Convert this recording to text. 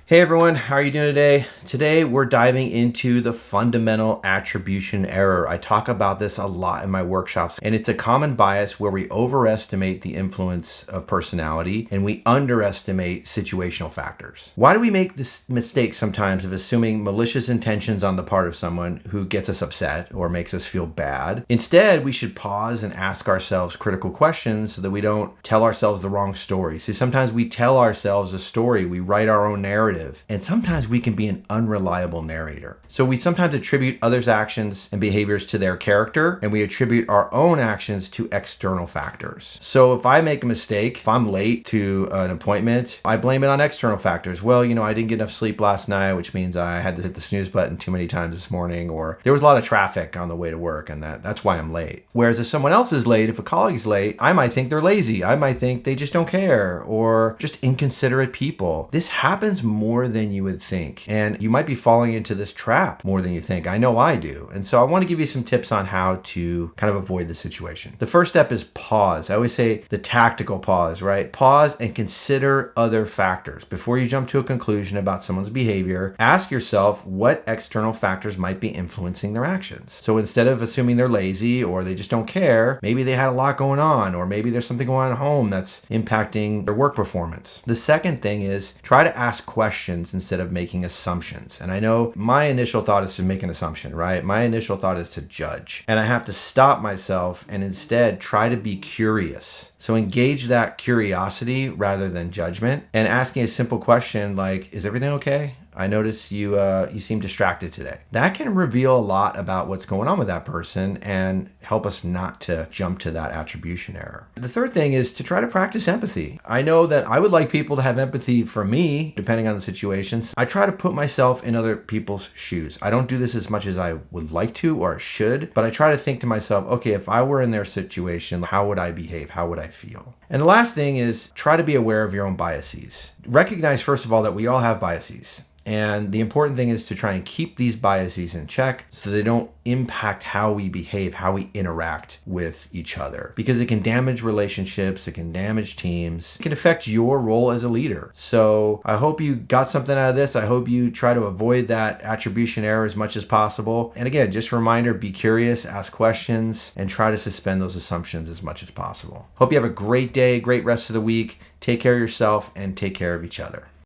Hey everyone, how are you doing today? Today we're diving into the fundamental attribution error. I talk about this a lot in my workshops, and it's a common bias where we overestimate the influence of personality and we underestimate situational factors. Why do we make this mistake sometimes of assuming malicious intentions on the part of someone who gets us upset or makes us feel bad? Instead, we should pause and ask ourselves critical questions so that we don't tell ourselves the wrong story. See, sometimes we tell ourselves a story, we write our own narrative. And sometimes we can be an unreliable narrator. So we sometimes attribute others' actions and behaviors to their character, and we attribute our own actions to external factors. So if I make a mistake, if I'm late to an appointment, I blame it on external factors. Well, I didn't get enough sleep last night, which means I had to hit the snooze button too many times this morning, or there was a lot of traffic on the way to work, and that's why I'm late. Whereas if someone else is late, if a colleague's late, I might think they're lazy. I might think they just don't care, or just inconsiderate people. This happens more than you would think. And you might be falling into this trap more than you think. I know I do. And so I want to give you some tips on how to kind of avoid the situation. The first step is pause. I always say the tactical pause, right? Pause and consider other factors. Before you jump to a conclusion about someone's behavior, ask yourself what external factors might be influencing their actions. So instead of assuming they're lazy or they just don't care, maybe they had a lot going on, or maybe there's something going on at home that's impacting their work performance. The second thing is try to ask questions instead of making assumptions. And I know my initial thought is to make an assumption, right? My initial thought is to judge. And I have to stop myself and instead try to be curious. So engage that curiosity rather than judgment, and asking a simple question like, is everything okay? I notice you seem distracted today. That can reveal a lot about what's going on with that person and help us not to jump to that attribution error. The third thing is to try to practice empathy. I know that I would like people to have empathy for me, depending on the situations. I try to put myself in other people's shoes. I don't do this as much as I would like to or should, but I try to think to myself, okay, if I were in their situation, how would I behave? How would I feel? And the last thing is try to be aware of your own biases. Recognize, first of all, that we all have biases. And the important thing is to try and keep these biases in check so they don't impact how we behave, how we interact with each other. Because it can damage relationships, it can damage teams, it can affect your role as a leader. So I hope you got something out of this. I hope you try to avoid that attribution error as much as possible. And again, just a reminder, be curious, ask questions, and try to suspend those assumptions as much as possible. Hope you have a great day, great rest of the week. Take care of yourself and take care of each other.